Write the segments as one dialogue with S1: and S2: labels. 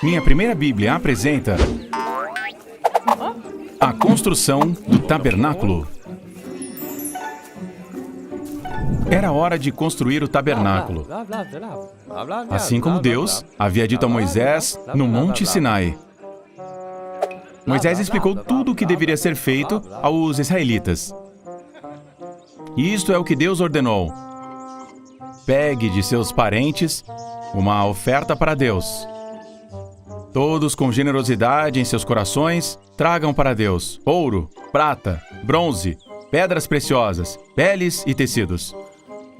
S1: Minha primeira Bíblia apresenta a construção do tabernáculo. Era hora de construir o tabernáculo, assim como Deus havia dito a Moisés no Monte Sinai. Moisés explicou tudo o que deveria ser feito aos israelitas. Isto é o que Deus ordenou. Pegue de seus parentes uma oferta para Deus. Todos com generosidade em seus corações, tragam para Deus ouro, prata, bronze, pedras preciosas, peles e tecidos.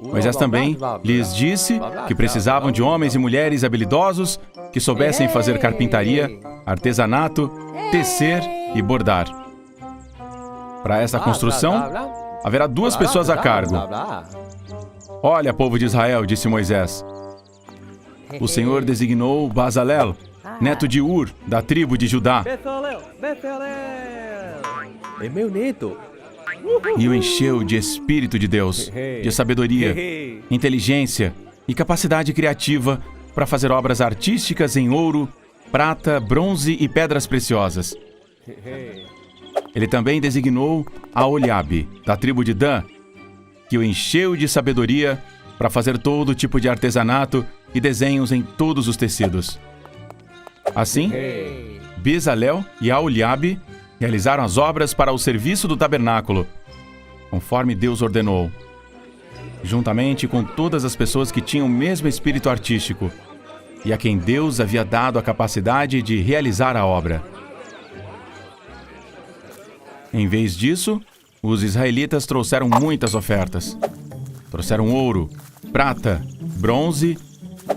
S1: Moisés também lhes disse que precisavam de homens e mulheres habilidosos que soubessem fazer carpintaria, artesanato, tecer e bordar. Para essa construção, haverá 2 pessoas a cargo. Olha, povo de Israel, disse Moisés. O Senhor designou Bezalel, neto de Ur, da tribo de Judá,
S2: É meu neto.
S1: e o encheu de Espírito de Deus, de sabedoria, inteligência e capacidade criativa para fazer obras artísticas em ouro, prata, bronze e pedras preciosas. Ele também designou Aholiabe, da tribo de Dan, que o encheu de sabedoria para fazer todo tipo de artesanato e desenhos em todos os tecidos. Assim, Bezalel e Aholiabe realizaram as obras para o serviço do tabernáculo, conforme Deus ordenou, juntamente com todas as pessoas que tinham o mesmo espírito artístico e a quem Deus havia dado a capacidade de realizar a obra. Em vez disso, os israelitas trouxeram muitas ofertas. Trouxeram ouro, prata, bronze,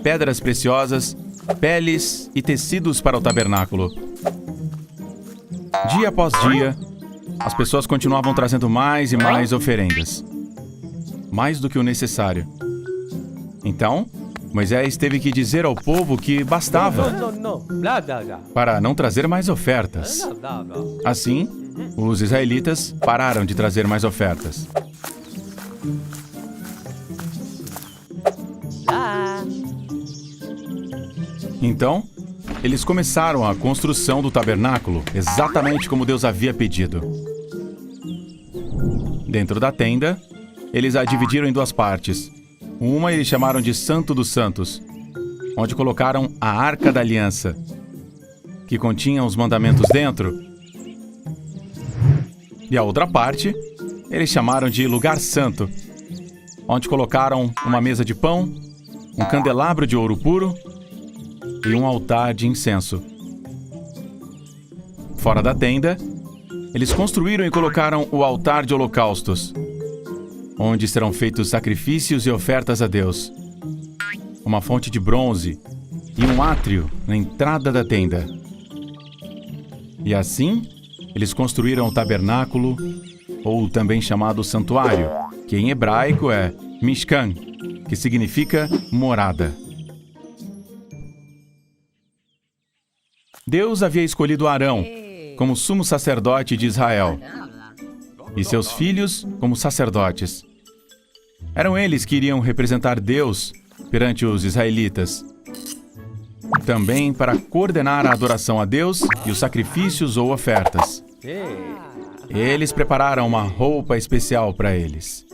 S1: pedras preciosas, peles e tecidos para o tabernáculo. Dia após dia, as pessoas continuavam trazendo mais e mais oferendas, mais do que o necessário. Então, Moisés teve que dizer ao povo que bastava para não trazer mais ofertas. Assim, os israelitas pararam de trazer mais ofertas. Então, eles começaram a construção do tabernáculo, exatamente como Deus havia pedido. Dentro da tenda, eles a dividiram em 2 partes. Uma eles chamaram de Santo dos Santos, onde colocaram a Arca da Aliança, que continha os mandamentos dentro. E a outra parte, eles chamaram de Lugar Santo, onde colocaram uma mesa de pão, um candelabro de ouro puro e um altar de incenso. Fora da tenda, eles construíram e colocaram o altar de holocaustos, onde serão feitos sacrifícios e ofertas a Deus, uma fonte de bronze e um átrio na entrada da tenda. E assim, eles construíram o tabernáculo, ou também chamado santuário, que em hebraico é Mishkan, que significa morada. Deus havia escolhido Arão como sumo sacerdote de Israel e seus filhos como sacerdotes. Eram eles que iriam representar Deus perante os israelitas, também para coordenar a adoração a Deus e os sacrifícios ou ofertas. Eles prepararam uma roupa especial para eles.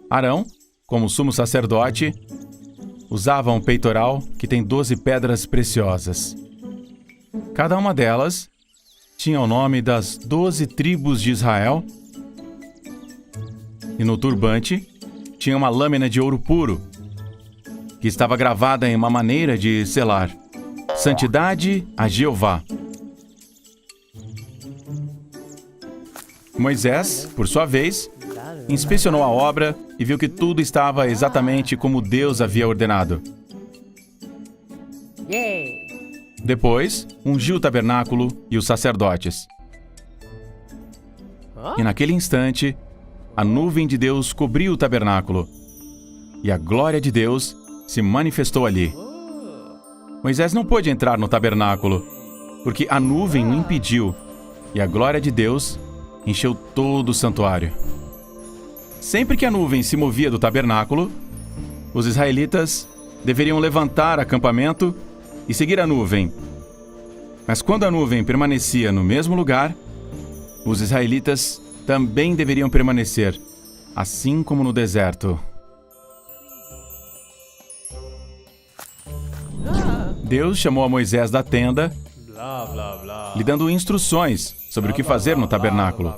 S1: Arão, como sumo sacerdote, usava um peitoral que tem 12 pedras preciosas. Cada uma delas tinha o nome das 12 tribos de Israel, e no turbante tinha uma lâmina de ouro puro, que estava gravada em uma maneira de selar: Santidade a Jeová. Moisés, por sua vez, inspecionou a obra e viu que tudo estava exatamente como Deus havia ordenado. Depois, ungiu o tabernáculo e os sacerdotes. E naquele instante, a nuvem de Deus cobriu o tabernáculo, e a glória de Deus se manifestou ali. Moisés não pôde entrar no tabernáculo, porque a nuvem o impediu, e a glória de Deus encheu todo o santuário. Sempre que a nuvem se movia do tabernáculo, os israelitas deveriam levantar acampamento e seguir a nuvem, Mas quando a nuvem permanecia no mesmo lugar, os israelitas também deveriam permanecer, assim como no deserto. Deus chamou a Moisés da tenda, lhe dando instruções sobre o que fazer no tabernáculo.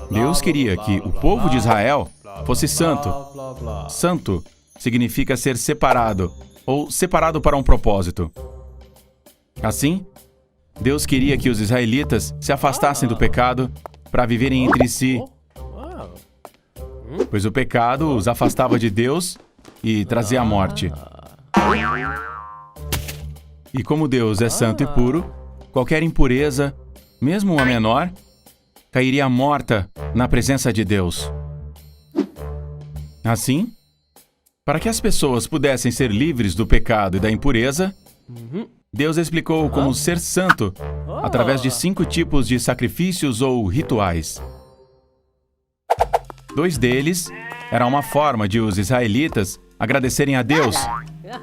S1: Deus queria que o povo de Israel fosse santo. Santo significa ser separado, ou separado para um propósito. Assim, Deus queria que os israelitas se afastassem do pecado para viverem entre si, pois o pecado os afastava de Deus e trazia a morte. E como Deus é santo e puro, qualquer impureza, mesmo a menor, cairia morta na presença de Deus. Assim, para que as pessoas pudessem ser livres do pecado e da impureza, Deus explicou como ser santo através de 5 tipos de sacrifícios ou rituais. 2 deles eram uma forma de os israelitas agradecerem a Deus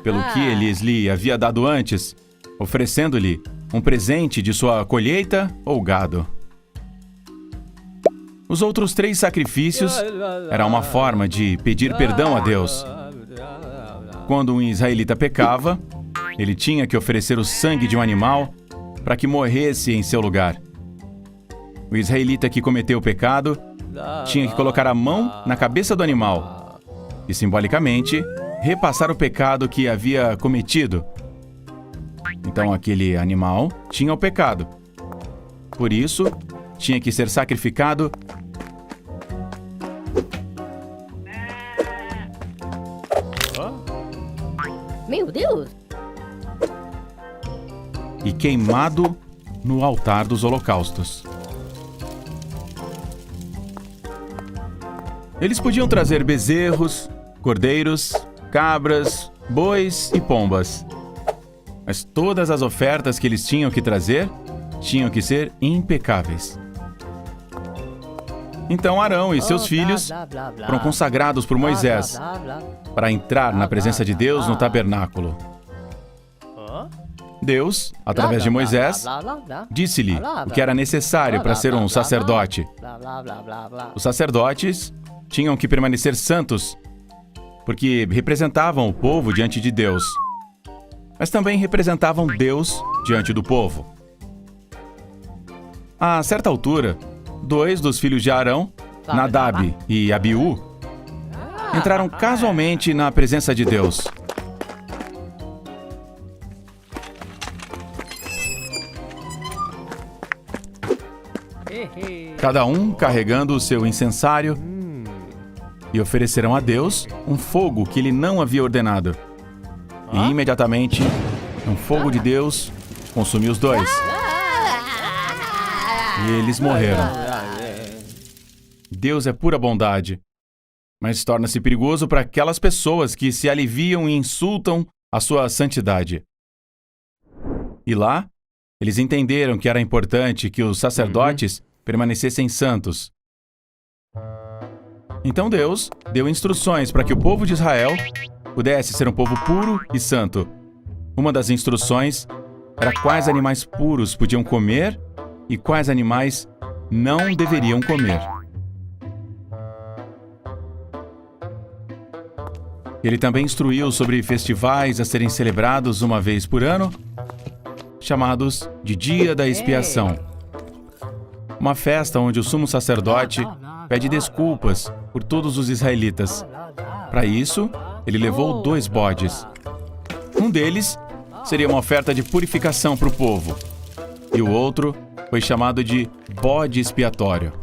S1: pelo que Ele lhe havia dado antes, oferecendo-lhe um presente de sua colheita ou gado. Os outros 3 sacrifícios eram uma forma de pedir perdão a Deus. Quando um israelita pecava, ele tinha que oferecer o sangue de um animal para que morresse em seu lugar. O israelita que cometeu o pecado tinha que colocar a mão na cabeça do animal e, simbolicamente, repassar o pecado que havia cometido. Então, aquele animal tinha o pecado. Por isso, tinha que ser sacrificado.
S3: Meu Deus!
S1: E queimado no altar dos holocaustos. Eles podiam trazer bezerros, cordeiros, cabras, bois e pombas. Mas todas as ofertas que eles tinham que trazer tinham que ser impecáveis. Então Arão e seus filhos foram consagrados por Moisés para entrar na presença de Deus no tabernáculo. Deus, através de Moisés, disse-lhe o que era necessário para ser um sacerdote. Os sacerdotes tinham que permanecer santos, porque representavam o povo diante de Deus, mas também representavam Deus diante do povo. A certa altura, 2 dos filhos de Arão, Nadab e Abiú, entraram casualmente na presença de Deus. Cada um carregando o seu incensário, e ofereceram a Deus um fogo que ele não havia ordenado. E imediatamente, um fogo de Deus consumiu os 2. E eles morreram. Deus é pura bondade, mas torna-se perigoso para aquelas pessoas que se aliviam e insultam a sua santidade. E lá, eles entenderam que era importante que os sacerdotes permanecessem santos. Então Deus deu instruções para que o povo de Israel pudesse ser um povo puro e santo. Uma das instruções era quais animais puros podiam comer e quais animais não deveriam comer. Ele também instruiu sobre festivais a serem celebrados uma vez por ano, chamados de Dia da Expiação. Uma festa onde o sumo sacerdote pede desculpas por todos os israelitas. Para isso, ele levou 2 bodes. Um deles seria uma oferta de purificação para o povo, e o outro foi chamado de bode expiatório.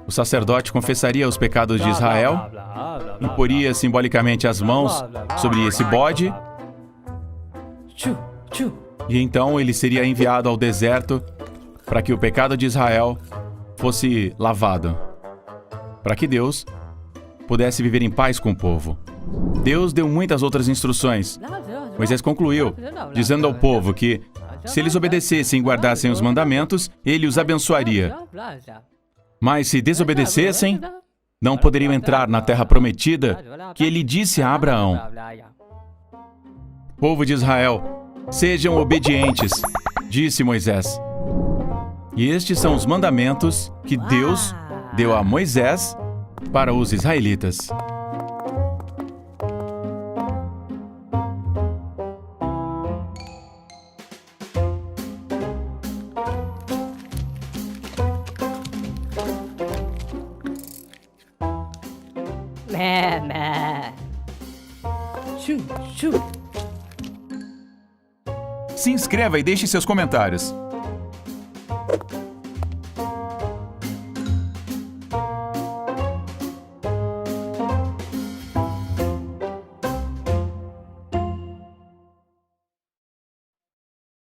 S1: O sacerdote confessaria os pecados de Israel, imporia simbolicamente as mãos sobre esse bode, e então ele seria enviado ao deserto para que o pecado de Israel fosse lavado, para que Deus pudesse viver em paz com o povo. Deus deu muitas outras instruções. Moisés concluiu, dizendo ao povo que, se eles obedecessem e guardassem os mandamentos, ele os abençoaria. Mas se desobedecessem, não poderiam entrar na terra prometida que ele disse a Abraão. O povo de Israel Sejam obedientes, disse Moisés. E estes são os mandamentos que Deus deu a Moisés para os israelitas.
S3: Mé, mé.
S2: Shoo, shoo.
S1: Se inscreva e deixe seus comentários.